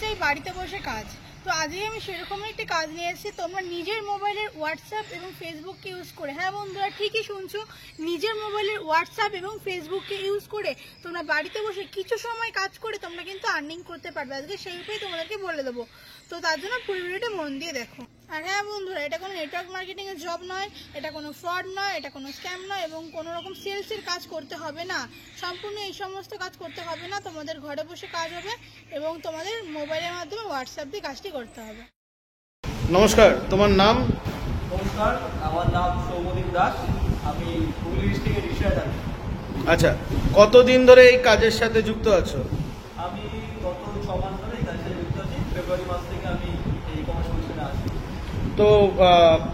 চাই বাড়িতে বসে কাজ। তো আজকে আমি সেরকমই একটি কাজ নিয়ে এসেছি। তোমরা নিজের মোবাইলের হোয়াটসঅ্যাপ এবং ফেসবুককে ইউজ করে, হ্যাঁ বন্ধুরা ঠিকই শুনছো, নিজের মোবাইলের হোয়াটসঅ্যাপ এবং ফেসবুককে ইউজ করে তোমরা বাড়িতে বসে কিছু সময় কাজ করে তোমরা কিন্তু আর্নিং করতে পারবে। আজকে সেই উপায় তোমাদেরকে বলে দেবো। তো তার জন্য পুরো ভিডিওটা মন দিয়ে দেখো। আর হ্যাঁ বন্ধুরা, এটা কোনো নেটওয়ার্ক মার্কেটিং এর জব নয়, এটা কোনো ফ্রড নয়, এটা কোনো স্ক্যাম নয় এবং কোনো রকম সেলসের কাজ করতে হবে না। সম্পূর্ণ এই সমস্ত কাজ করতে হবে না, তোমাদের ঘরে বসে কাজ হবে এবং তোমাদের মোবাইলের মাধ্যমে হোয়াটসঅ্যাপ দিয়ে কাজটি করতে হবে। নমস্কার, তোমার নাম? নমস্কার, আমার নাম সৌমদীপ দাস। আমি হুগলি ডিস্ট্রিক্টে রিসার্চ আছি। আচ্ছা, কতদিন ধরে এই কাজের সাথে যুক্ত আছো? আমি গত 6 মাস ধরে এই কাজে যুক্ত আছি। ফেব্রুয়ারি মাস থেকে আমি এই কমার্স পজিশনে আছি। তো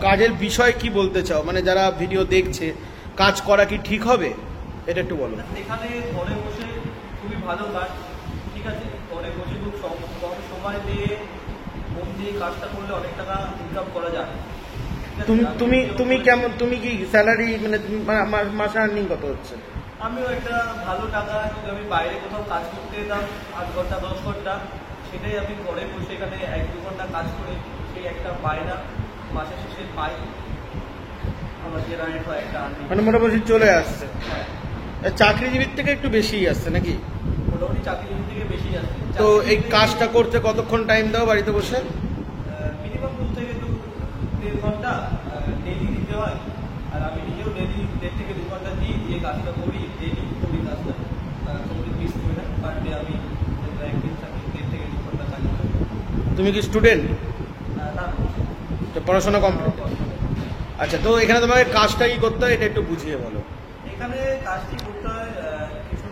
কাজের বিষয় কি বলতে চাও? মানে যারা ভিডিও দেখছে, কাজ করা কি ঠিক হবে, এটা একটু বলো। এখানে ঘরে বসে খুবই ভালো কাজ, ঠিক আছে। ঘরে বসে খুব কম সময় দিয়ে মন দিয়ে কাজটা করলে অনেক টাকা ইনকাম করা যায়। তুমি কেমন, তুমি কি স্যালারি মানে মাসে আর্নিং কত হচ্ছে? আমিও একটা ভালো টাকা, যদি আমি বাইরে কোথাও কাজ করতে যেতাম 8 ঘন্টা 10 ঘন্টা, সেটাই আমি ঘরে বসে এখানে 1-2 ঘন্টা কাজ করে সেই একটা পায়না মাসের শেষে পাই। আমার জেনারেট হয় একটা আর্নিং, মানে মোটামুটি চলে আসছে। চাকরিজীবীর থেকে একটু বেশিই আসছে নাকি? মোটামুটি চাকরির থেকে বেশি আসছে। তো এই কাজটা করতে কতক্ষণ টাইম দাও বাড়িতে বসে? মিনিমাম 2 থেকে 2.5 ঘন্টা ডেইলি দিতে হয়। আর আমি নিজেও ডেইলি 1.5 থেকে 2 ঘন্টা দিয়ে কাজটা করি, ডেইলি করি কাজটা। মোটামুটি 20 মিনিট পার ডে আমি একদিন থাকি 1.5 থেকে 2 ঘন্টা কাজ করি। তুমি কি স্টুডেন্ট? না, তো পড়াশোনা কমপ্লিট? আচ্ছা, তো এখানে তোমাকে কাজটা কি করতে হয় এটা একটু বুঝিয়ে বলো। এখানে কাজটি করতে হয়, কিছু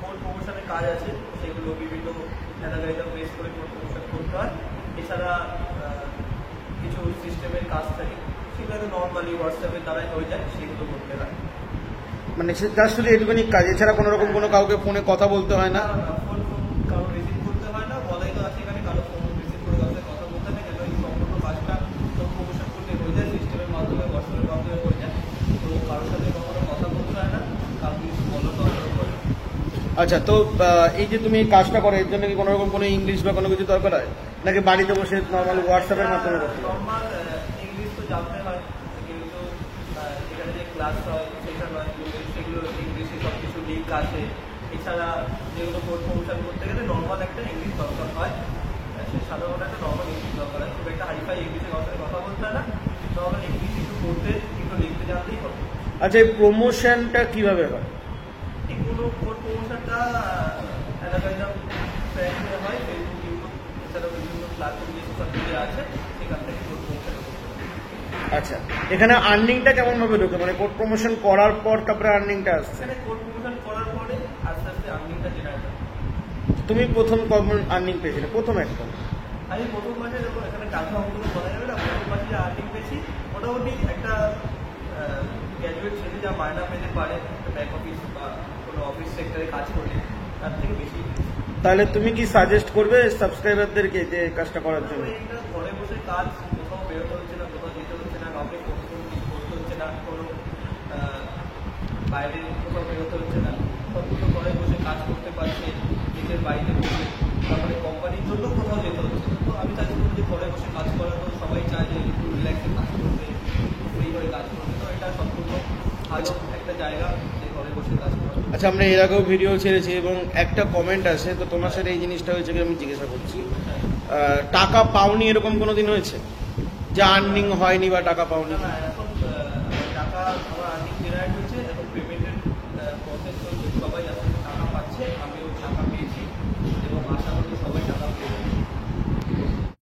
কোড প্রমোশনের কাজ আছে, সেগুলো বিভিন্ন অ্যানালাইজার বেস করে কোড প্রমোশন করতে হয়। এছাড়া কিছু সিস্টেমের কাজ থাকে, সেগুলো নর্মালি হোয়াটসঅ্যাপের দ্বারাই হয়ে যায়, সেগুলো করতে হয়। মানে জাস্ট শুধু এটুকুনি কাজ, এছাড়া কোনো রকম কোনো কাউকে ফোনে কথা বলতে হয় না? ফোন কারো রিসিভ করতে হয় না, বলাই তো আছে এখানে কারো ফোন রিসিভ করে কাউকে কথা বলতে হয় না, কেন এই সম্পূর্ণ কাজটা কোড প্রমোশন করলে হয়ে যায়, সিস্টেমের মাধ্যমে হোয়াটসঅ্যাপের মাধ্যমে হয়ে যায়। তো কারোর সাথে কখনো কথা বলতে হয় না, কারো কিছু বলো দরকার পড়ে। আচ্ছা, তো এই যে তুমি এই কাজটা করো, এর জন্য কি কোনো রকম কোনো ইংলিশ বা কোনো কিছু দরকার হয় নাকি বাড়িতে বসে নর্মাল হোয়াটসঅ্যাপের মাধ্যমে করতে হয়? নর্মাল ইংলিশ তো জানতে হয়, কিন্তু এখানে যে ক্লাস হয় সেখানে হয় সেগুলো ইংলিশে সব কিছু লিঙ্ক আছে। এছাড়া যেগুলো কোড প্রমোশন করতে গেলে নর্মাল একটা ইংলিশ দরকার হয়, সে সাধারণত একটা নর্মাল ইংলিশ দরকার হয়। খুব একটা হাইফাই ইংলিশে কথা বলতে হয় না, নর্মাল ইংলিশ একটু পড়তে একটু লিখতে জানলেই হবে। আচ্ছা, এই প্রমোশনটা কিভাবে হয়? এগুলো কোড প্রমোশনটা অ্যানালাইজার ফ্রেন্ডে হয়, ফেসবুক, ইউটিউব, এছাড়াও বিভিন্ন প্ল্যাটফর্ম যে সোশ্যাল মিডিয়া আছে সেখান থেকে কোড প্রমোশন করতে হবে। আচ্ছা, এখানে আর্নিংটা কেমন ভাবে ঢোকে? মানে কোড প্রমোশন করার পর তারপরে আর্নিংটা আসছে? এখানে কোড প্রমোশন করার পরে আস্তে আস্তে আর্নিংটা জেনারেট হয়। তুমি প্রথম কখন আর্নিং পেয়েছিলে? প্রথম একদম আমি প্রথম মাসে যখন এখানে টাকা অঙ্কগুলো বলা যাবে না, প্রথম মাসে যে আর্নিং পেয়েছি মোটামুটি একটা গ্র্যাজুয়েট ছেলে যা মায়না পেতে পারে ব্যাক অফিস বা কোনো অফিস সেক্টরে কাজ করলে তার থেকে বেশি। তাহলে তুমি কি সাজেস্ট করবে সাবস্ক্রাইবারদেরকে যে কাজটা করার জন্য? এটা ঘরে বসে কাজ, কোথাও বেরোতে হচ্ছে না, কোথাও যেতে হচ্ছে না, কাউকে ফোন কিছু করতে হচ্ছে না, কোনো বাইরে কোথাও বেরোতে হচ্ছে না, সবগুলো ঘরে বসে কাজ করতে পারছে নিজের বাড়িতে বসে। তারপরে কোম্পানির জন্য কোথাও যেতে হচ্ছে না। তো আমি চাইছি যে ঘরে বসে কাজ করা, তো সবাই চায় যে একটু রিল্যাক্সে কাজ করবে, ফ্রি হয়ে কাজ করবে। তো এটা সম্পূর্ণ ভালো একটা জায়গা যে ঘরে বসে কাজ করা। আচ্ছা, আমরা এর আগেও ভিডিও ছেড়েছি এবং একটা কমেন্ট আসে, তো তোমার সাথে এই জিনিসটা হয়েছে কি আমি জিজ্ঞাসা করছি। টাকা পাওনি এরকম কোনো দিন হয়েছে যে আর্নিং হয়নি বা টাকা পাওনি? না, এখন টাকা আমার আর্নিং জেনারেট হচ্ছে, এখন পেমেন্টের প্রসেস চলছে, সবাই আসলে টাকা পাচ্ছে, আমিও